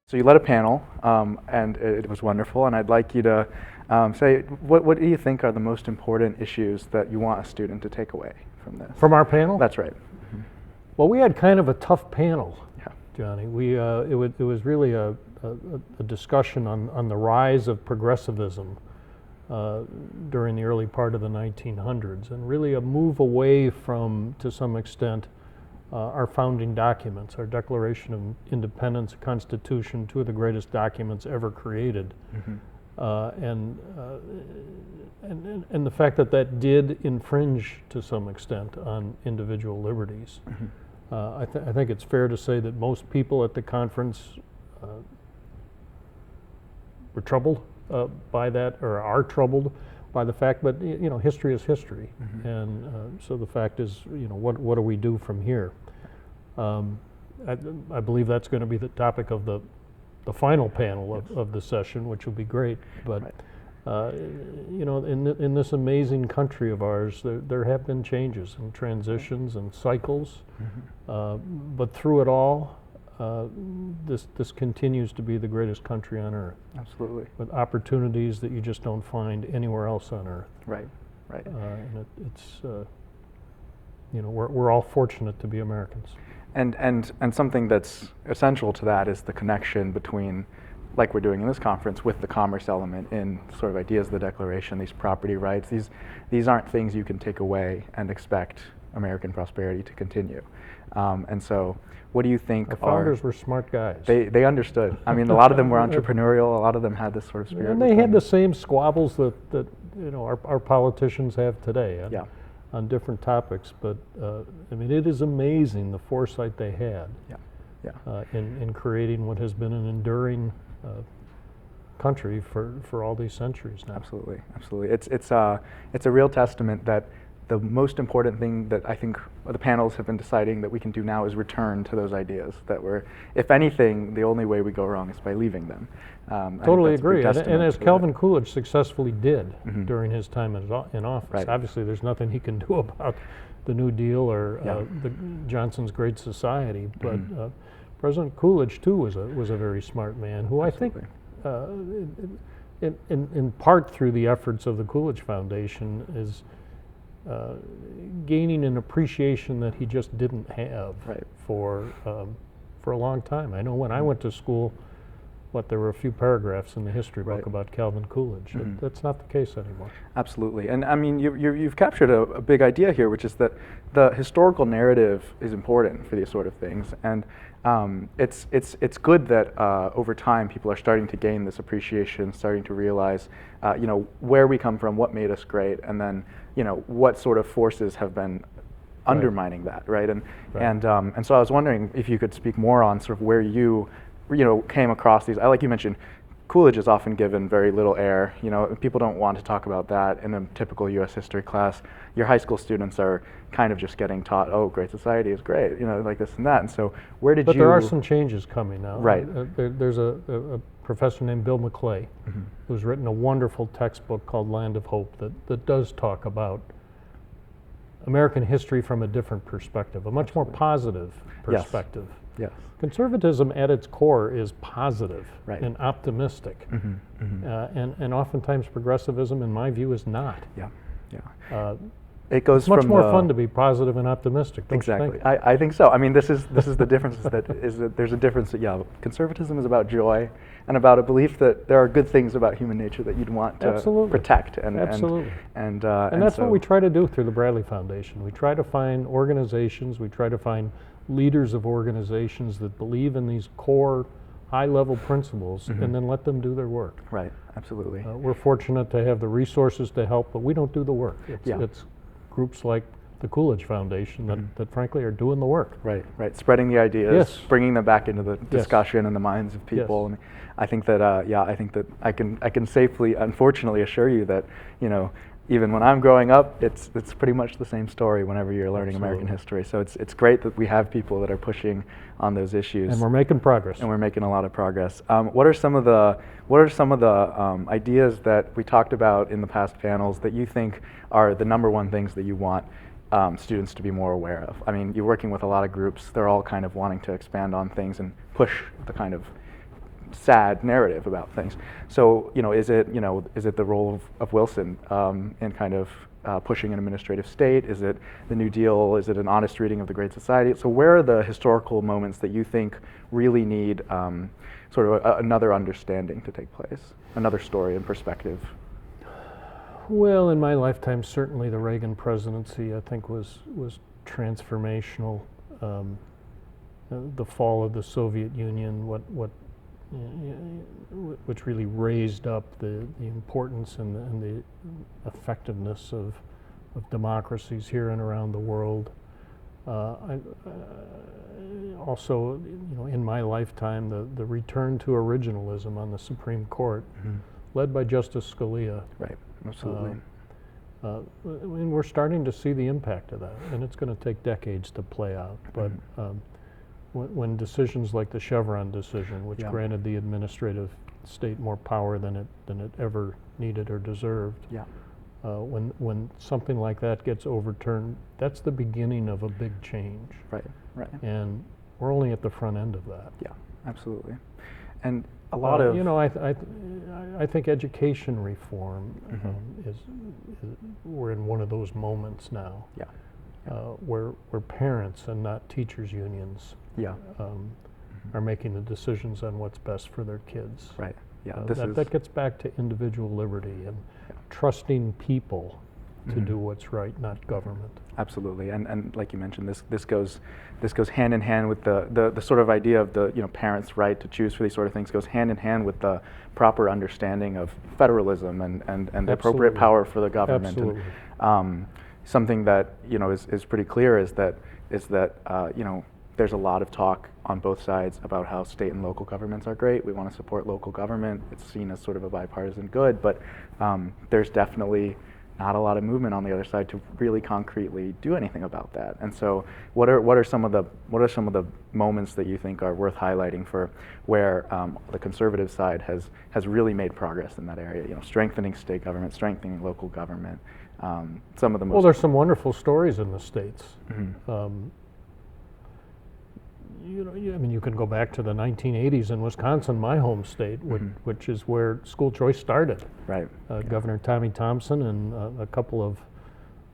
So you led a panel, and it was wonderful, and I'd like you to say, what do you think are the most important issues that you want a student to take away from this? From our panel? That's right. Well, we had kind of a tough panel, Yeah. Johnny. It was really a discussion on the rise of progressivism during the early part of the 1900s, and really a move away from, to some extent, our founding documents, our Declaration of Independence, Constitution, two of the greatest documents ever created, and the fact that that did infringe to some extent on individual liberties. I think it's fair to say that most people at the conference were troubled by that, or are troubled by the fact, but you know, history is history, and so the fact is, you know, what do we do from here? I believe that's going to be the topic of the final panel of the session, which will be great. But you know, in this amazing country of ours, there have been changes and transitions and cycles, but through it all, this continues to be the greatest country on earth. Absolutely. With opportunities that you just don't find anywhere else on earth. Right. Right. And it's you know, we're all fortunate to be Americans. And something that's essential to that is the connection between, like we're doing in this conference, with the commerce element in sort of ideas of the Declaration, these property rights. These aren't things you can take away and expect American prosperity to continue. And so, what do you think Our founders were smart guys. They understood. I mean, a lot of them were entrepreneurial. A lot of them had this sort of spirit. And they had the same squabbles that you know, our politicians have today. Yeah. On different topics, but I mean, it is amazing the foresight they had in creating what has been an enduring country for all these centuries now. Absolutely, absolutely. It's a real testament that the most important thing that I think the panels have been deciding that we can do now is return to those ideas that were, if anything, the only way we go wrong is by leaving them. Totally agree. And as Calvin Coolidge successfully did during his time in office, Right. Obviously there's nothing he can do about the New Deal or the Johnson's Great Society, but President Coolidge too was a very smart man who Absolutely. I think in part through the efforts of the Coolidge Foundation is gaining an appreciation that he just didn't have for a long time. I know when I went to school, there were a few paragraphs in the history book about Calvin Coolidge. That's not the case anymore. Absolutely, and I mean, you've captured a big idea here, which is that the historical narrative is important for these sort of things, and it's good that over time people are starting to gain this appreciation, starting to realize, you know, where we come from, what made us great, and then, you know, what sort of forces have been undermining that, right? And so I was wondering if you could speak more on sort of where you know, came across these. Like you mentioned, Coolidge is often given very little air. You know, people don't want to talk about that in a typical U.S. history class. Your high school students are kind of just getting taught, oh, Great Society is great, you know, like this and that. And so, where did you? But there are some changes coming now. Right. There's a professor named Bill McClay who's written a wonderful textbook called Land of Hope that does talk about American history from a different perspective, a much more positive perspective. Yes. Conservatism at its core is positive and optimistic, and oftentimes progressivism, in my view, is not. It goes it's much more fun to be positive and optimistic. Don't you think? I think so. I mean, this is the difference. is that there's a difference. Conservatism is about joy and about a belief that there are good things about human nature that you'd want to protect. And that's what we try to do through the Bradley Foundation. We try to find organizations. We try to find leaders of organizations that believe in these core high-level principles and then let them do their work. Right, absolutely. We're fortunate to have the resources to help, but we don't do the work. It's groups like the Coolidge Foundation that frankly are doing the work. Right, spreading the ideas, bringing them back into the discussion and the minds of people. And I think that, I think that I can safely, unfortunately, assure you that, you know, even when I'm growing up, it's pretty much the same story whenever you're learning American history. So it's great that we have people that are pushing on those issues. And we're making progress. And we're making a lot of progress. What are some of the ideas that we talked about in the past panels that you think are the number one things that you want students to be more aware of? I mean, you're working with a lot of groups. They're all kind of wanting to expand on things and push the kind of sad narrative about things. So, is it the role of Wilson in kind of pushing an administrative state? Is it the New Deal? Is it an honest reading of the Great Society? So where are the historical moments that you think really need sort of another understanding to take place, another story and perspective? Well, in my lifetime, certainly the Reagan presidency, I think, was transformational. The fall of the Soviet Union, which really raised up the importance and the effectiveness of democracies here and around the world. Also, in my lifetime, the return to originalism on the Supreme Court, led by Justice Scalia. Right, absolutely. And we're starting to see the impact of that, and it's going to take decades to play out. But when decisions like the Chevron decision, which granted the administrative state more power than it ever needed or deserved, when something like that gets overturned, that's the beginning of a big change. Right. And we're only at the front end of that. Yeah, absolutely. And a lot of I think education reform is we're in one of those moments now. Where parents and not teachers unions are making the decisions on what's best for their kids. Right. Yeah. That gets back to individual liberty and trusting people to do what's right, not government. Absolutely, and like you mentioned, this goes hand in hand with the sort of idea of the parents' right to choose for these sort of things, goes hand in hand with the proper understanding of federalism and the appropriate power for the government. Absolutely. And something that is pretty clear is that there's a lot of talk on both sides about how state and local governments are great. We want to support local government. It's seen as sort of a bipartisan good, but there's definitely not a lot of movement on the other side to really concretely do anything about that. And so, what are some of the moments that you think are worth highlighting for where the conservative side has really made progress in that area? Strengthening state government, strengthening local government. Some of the most well, there's some wonderful stories in the states. You can go back to the 1980s in Wisconsin, my home state, which is where school choice started. Right. Governor Tommy Thompson and a couple of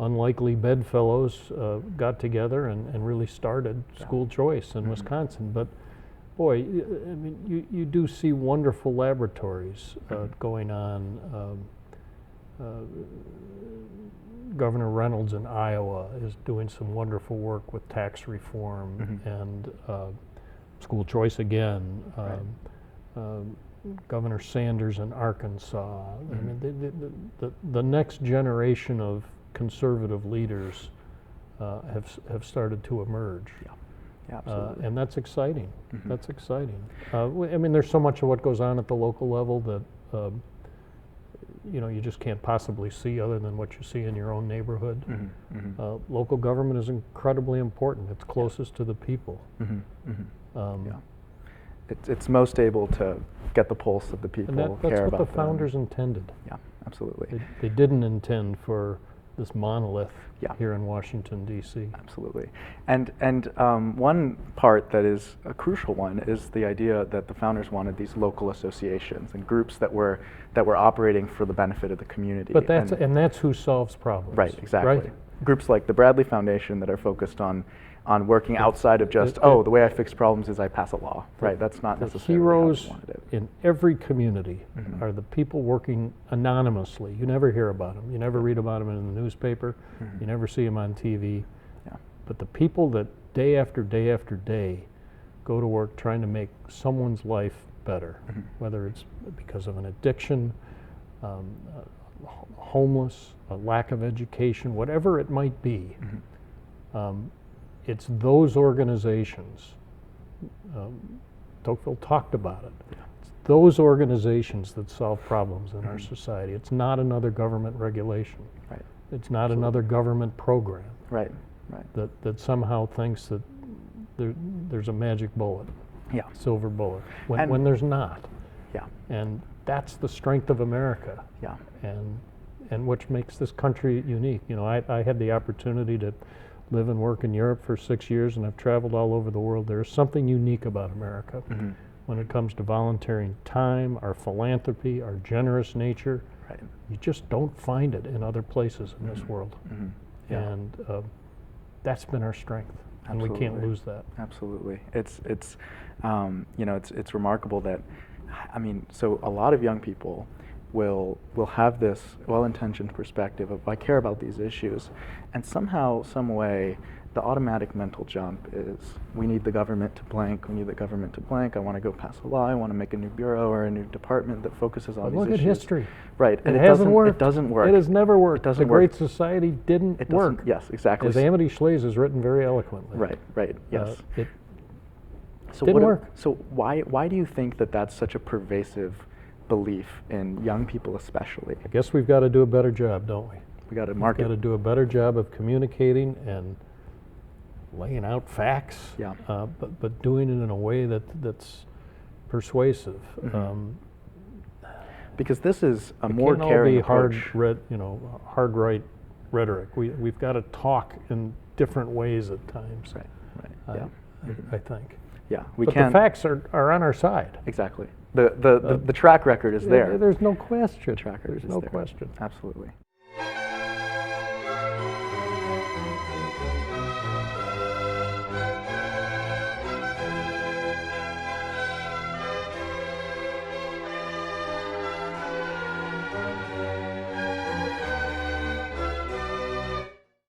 unlikely bedfellows got together and really started school choice in Wisconsin. But boy, you do see wonderful laboratories going on. Governor Reynolds in Iowa is doing some wonderful work with tax reform and school choice again. Governor Sanders in Arkansas. I mean, the next generation of conservative leaders have started to emerge. Yeah, absolutely. And that's exciting. That's exciting. There's so much of what goes on at the local level that you just can't possibly see other than what you see in your own neighborhood. Local government is incredibly important. It's closest to the people. It's most able to get the pulse of the people, and that's care what about the founders intended. Yeah, absolutely. They didn't intend for this monolith here in Washington, D.C. Absolutely. And one part that is a crucial one is the idea that the founders wanted these local associations and groups that were operating for the benefit of the community. But that's who solves problems. Right, exactly. Right? Groups like the Bradley Foundation that are focused on working outside of just, the way I fix problems is I pass a law. Right, that's not necessarily heroes how they wanted it. in every community are the people working anonymously. You never hear about them. You never read about them in the newspaper. You never see them on TV. But the people that day after day after day go to work trying to make someone's life better, whether it's because of an addiction, homeless, a lack of education, whatever it might be, it's those organizations. Tocqueville talked about it. It's those organizations that solve problems in our society. It's not another government regulation. Right. It's not another government program. Right. That somehow thinks that there's a magic bullet, silver bullet, when there's not. Yeah. And that's the strength of America. Yeah. And which makes this country unique. I had the opportunity to live and work in Europe for 6 years, and I've traveled all over the world. There's something unique about America. when it comes to volunteering time, our philanthropy, our generous nature. Right. You just don't find it in other places in this world. Yeah. And that's been our strength, and we can't Absolutely. lose that. Absolutely. It's you know, it's remarkable that, I mean, so a lot of young people will have this well-intentioned perspective of, I care about these issues, and somehow, some way, the automatic mental jump is, we need the government to blank, we need the government to blank, I want to go pass a law, I want to make a new bureau or a new department that focuses on But these look issues. at history. Right, and It hasn't doesn't, worked. it doesn't work. It has never worked. It doesn't the work. Great Society didn't It doesn't, work. yes, exactly. As Amity Shlaes has written very eloquently. Right, yes. It So didn't work. So why do you think that that's such a pervasive belief in young people especially? I guess we've got to do a better job, don't we? We got to We've market. got to do a better job of communicating and laying out facts, Yeah. but doing it in a way that's persuasive. Because this is a It more can't all caring be approach. hard right rhetoric. We've got to talk in different ways at times. Right. Yeah. I think. Yeah. We But can. the facts are on our side. Exactly. The track record is there. There's no question. Track record There's is no there. question. Absolutely.